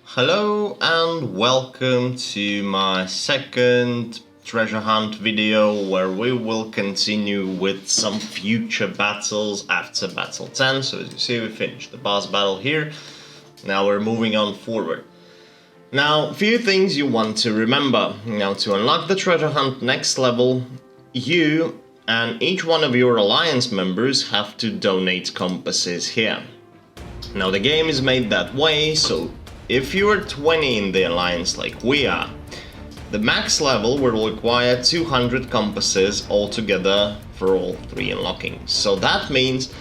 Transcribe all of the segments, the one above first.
Hello and welcome to my second treasure hunt video where we will continue with some future battles after battle 10. So as you see, we finished the boss battle here. Now we're moving on forward. Now, a few things you want to remember. Now, to unlock the treasure hunt next level, you and each one of your alliance members have to donate compasses here. Now, the game is made that way, so if you are 20 in the alliance like we are, the max level will require 200 compasses altogether for all three unlockings. So that means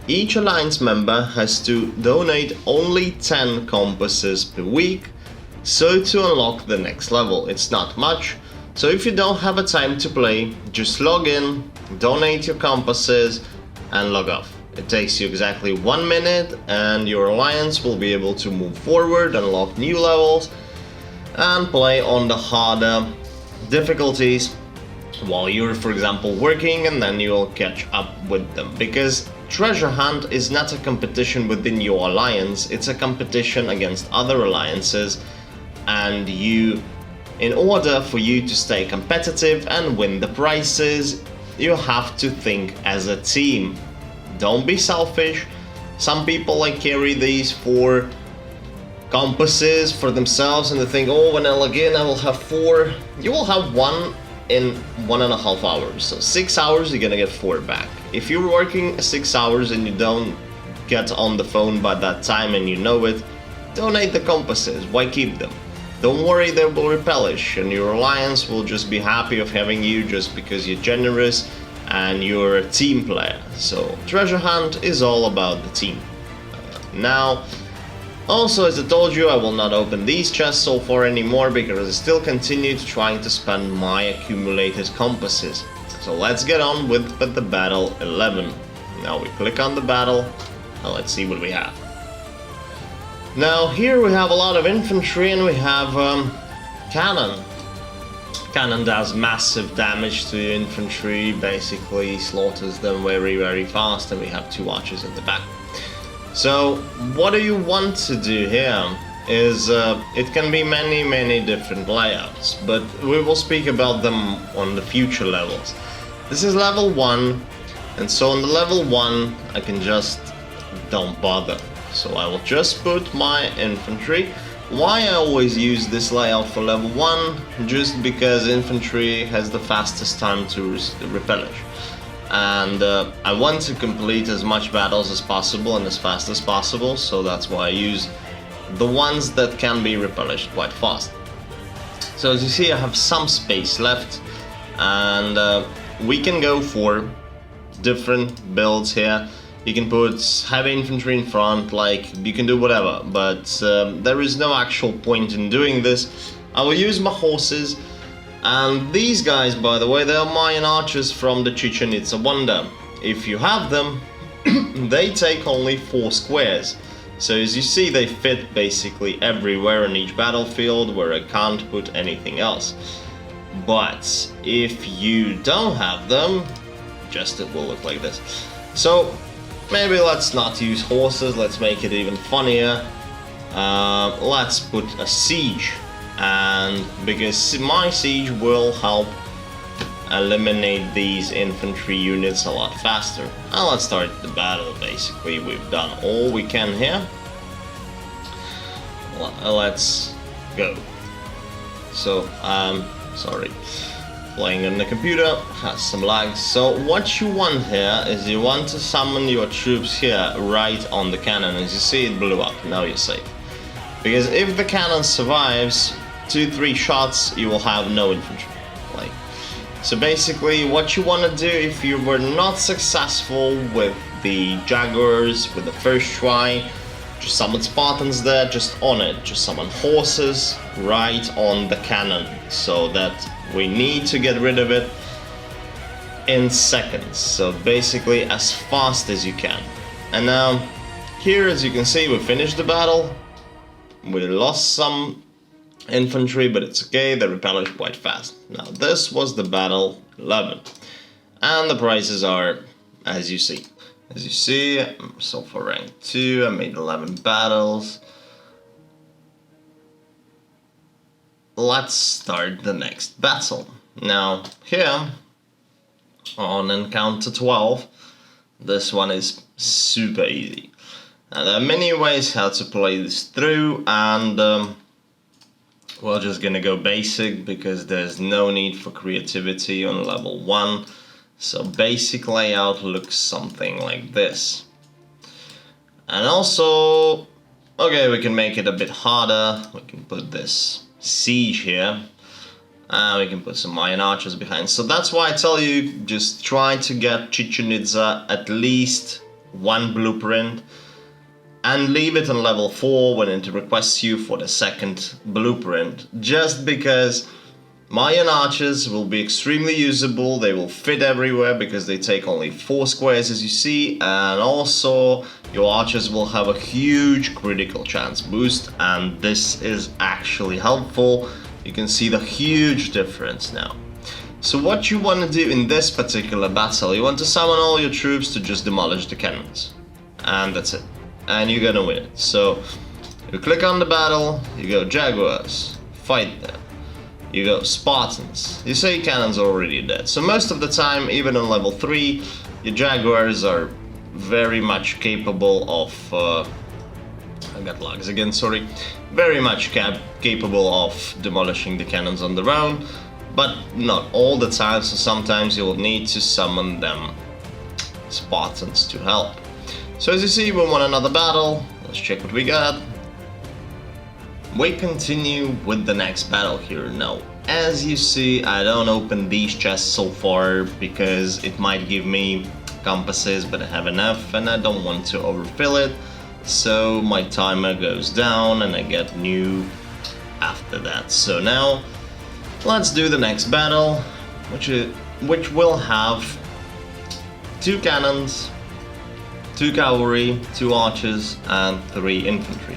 each alliance member has to donate only 10 compasses per week, so to unlock the next level. It's not much, so if you don't have a time to play, just log in, donate your compasses and log off. It takes you exactly 1 minute and your alliance will be able to move forward, unlock new levels and play on the harder difficulties while you're, for example, working, and then you'll catch up with them. Because treasure hunt is not a competition within your alliance, it's a competition against other alliances, and in order for you to stay competitive and win the prizes, you have to think as a team. Don't be selfish. Some people carry these for compasses for themselves and they think, oh, when I log in I will have 4. You will have 1 in 1.5 hours. So 6 hours you're gonna get 4 back. If you're working 6 hours and you don't get on the phone by that time and you know it, donate the compasses. Why keep them? Don't worry, they will replenish and your alliance will just be happy of having you just because you're generous and you're a team player. So treasure hunt is all about the team. Now, also as I told you, I will not open these chests so far anymore because I still continue trying to spend my accumulated compasses. So let's get on with the battle 11. Now we click on the battle and let's see what we have. Now here we have a lot of infantry and we have cannon. Cannon does massive damage to infantry, basically slaughters them very fast, and we have 2 archers in the back. So what do you want to do here is, it can be many different layouts, but we will speak about them on the future levels. This is level 1, and so on the level 1 I can just don't bother. So I will just put my infantry. Why I always use this layout for level 1? Just because infantry has the fastest time to replenish. And I want to complete as much battles as possible and as fast as possible, so that's why I use the ones that can be replenished quite fast. So as you see, I have some space left, and we can go for different builds here. You can put heavy infantry in front, you can do whatever, but there is no actual point in doing this. I will use my horses, and these guys, by the way, they are Mayan archers from the Chichen Itza Wonder. If you have them, they take only 4 squares. So as you see, they fit basically everywhere in each battlefield where I can't put anything else. But if you don't have them, it will look like this. So maybe let's not use horses, let's make it even funnier. Let's put a siege, and because my siege will help eliminate these infantry units a lot faster. And let's start the battle. Basically, we've done all we can here. Let's go. So, sorry. Playing on the computer has some lags. So what you want here is you want to summon your troops here right on the cannon. As you see, it blew up. Now you're safe. Because if the cannon survives 2-3 shots, you will have no infantry. So basically what you want to do if you were not successful with the Jaguars with the first try, just summon Spartans there, just on it. Just summon horses right on the cannon, so that we need to get rid of it in seconds. So basically as fast as you can. And now here, as you can see, we finished the battle. We lost some infantry, but it's okay, they replenished quite fast. Now this was the battle 11, and the prizes are as you see. As you see, I'm so for rank 2, I made 11 battles. let's start the next battle. Now, here, on encounter 12, this one is super easy. Now, there are many ways how to play this through, and we're just gonna go basic because there's no need for creativity on level 1. So basic layout looks something like this. And also, okay, we can make it a bit harder. We can put this siege here. We can put some Mayan archers behind. So that's why I tell you, just try to get Chichen Itza at least 1 blueprint and leave it on level 4 when it requests you for the second blueprint. Just because Mayan archers will be extremely usable, they will fit everywhere because they take only 4 squares as you see, and also your archers will have a huge critical chance boost, and this is actually helpful. You can see the huge difference now. So what you want to do in this particular battle, you want to summon all your troops to just demolish the cannons. And that's it. And you're gonna win it. So you click on the battle, you go Jaguars, fight them. You go Spartans, you say cannons are already dead. So most of the time, even on level 3, your Jaguars are very much capable of I got lags again, sorry. Very much capable of demolishing the cannons on their own, but not all the time, so sometimes you'll need to summon them Spartans to help. So as you see, we won another battle. Let's check what we got. We continue with the next battle here. Now, as you see, I don't open these chests so far because it might give me compasses, but I have enough and I don't want to overfill it. So my timer goes down and I get new after that. So now let's do the next battle, which will have 2 cannons, 2 cavalry, 2 archers and 3 infantry.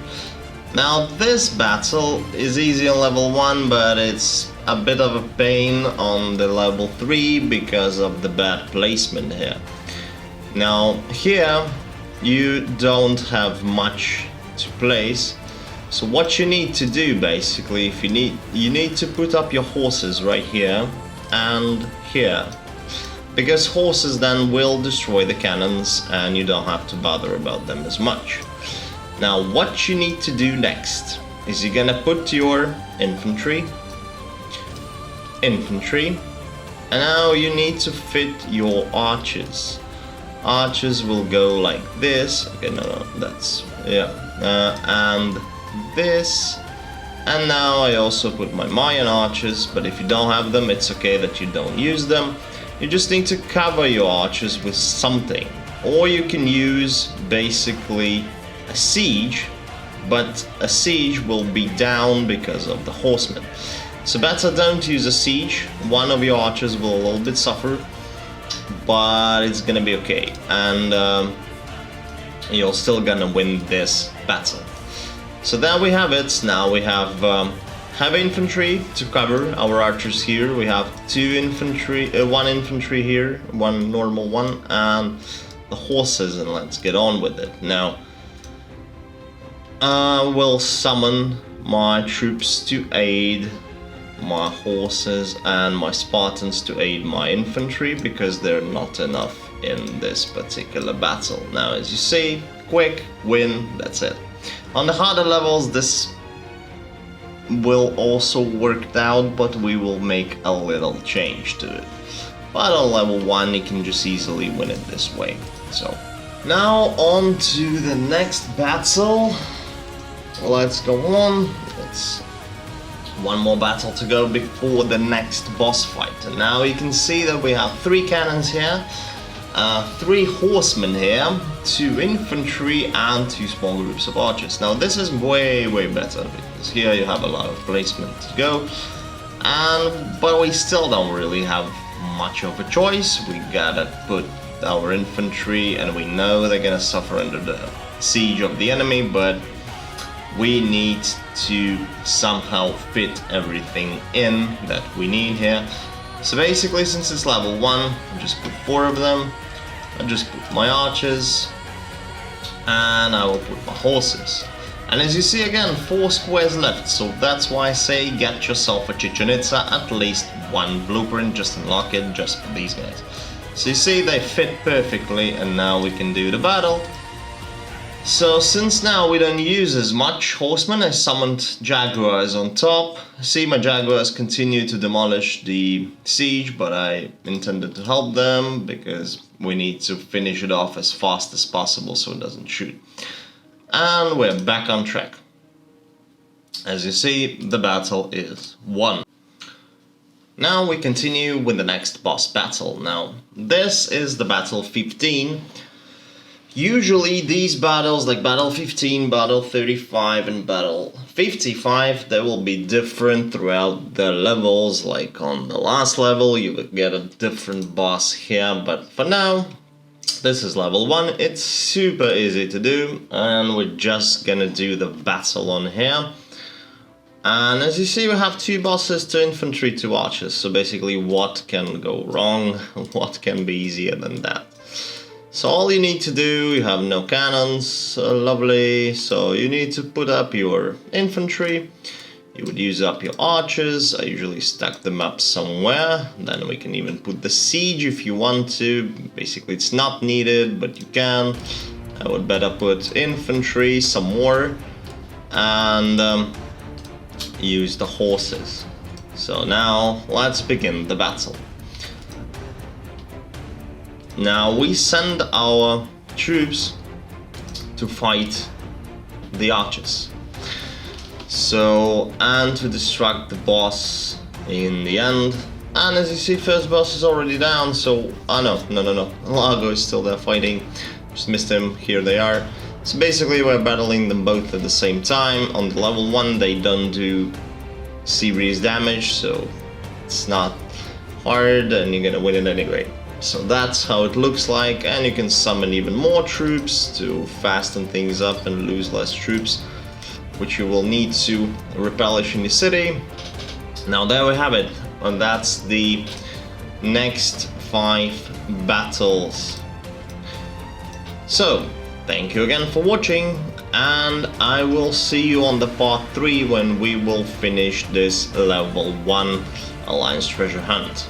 Now this battle is easy on level 1, but it's a bit of a pain on the level 3 because of the bad placement here. Now here you don't have much to place, so what you need to do basically, you need to put up your horses right here and here, because horses then will destroy the cannons and you don't have to bother about them as much. Now what you need to do next is you're gonna put your infantry, and now you need to fit your archers. Archers will go like this. Okay, no, that's, yeah, and this. And now I also put my Mayan archers, but if you don't have them, it's okay that you don't use them. You just need to cover your archers with something. Or you can use basically a siege, but a siege will be down because of the horsemen. So better don't use a siege. One of your archers will a little bit suffer, but it's gonna be okay, and you're still gonna win this battle. So there we have it. Now we have heavy infantry to cover our archers here. We have 2 infantry, 1 infantry here, 1 normal one, and the horses, and let's get on with it. Now I will summon my troops to aid my horses and my Spartans to aid my infantry because they're not enough in this particular battle. Now as you see, quick win, that's it. On the harder levels this will also work out, but we will make a little change to it. But on level 1 you can just easily win it this way. So now on to the next battle. Let's go on. It's one more battle to go before the next boss fight. And now you can see that we have 3 cannons here, 3 horsemen here, 2 infantry and 2 small groups of archers. Now this is way better because here you have a lot of placement to go, but we still don't really have much of a choice. We gotta put our infantry, and we know they're gonna suffer under the siege of the enemy, but we need to somehow fit everything in that we need here. So basically, since it's level 1, I'll just put 4 of them. I'll just put my archers, and I will put my horses. And as you see again, 4 squares left, so that's why I say get yourself a Chichen Itza, at least one blueprint, just unlock it just for these guys. So you see they fit perfectly, and now we can do the battle. So since now we don't use as much horsemen, I summoned jaguars on top. See, my jaguars continue to demolish the siege, but I intended to help them because we need to finish it off as fast as possible so it doesn't shoot. And we're back on track. As you see, the battle is won. Now we continue with the next boss battle. Now, this is the battle 15. Usually these battles, like battle 15, battle 35 and battle 55, they will be different throughout the levels. Like on the last level you will get a different boss here, but for now this is level 1. It's super easy to do, and we're just gonna do the battle on here. And as you see, we have 2 bosses, 2 infantry, 2 archers. So basically, what can go wrong? What can be easier than that? So all you need to do, you have no cannons, lovely, so you need to put up your infantry, you would use up your archers, I usually stack them up somewhere, then we can even put the siege if you want to, basically it's not needed, but you can. I would better put infantry, some more, and use the horses. So now, let's begin the battle. Now we send our troops to fight the archers. So, and to distract the boss in the end. And as you see, first boss is already down, so... Oh no. Largo is still there fighting. Just missed him, here they are. So basically we're battling them both at the same time. On the level 1 they don't do serious damage, so it's not hard and you're gonna win it anyway. So that's how it looks like, and you can summon even more troops to fasten things up and lose less troops, which you will need to repellish in the city. Now there we have it, and that's the next 5 battles. So, thank you again for watching, and I will see you on the part 3 when we will finish this level 1 Alliance treasure hunt.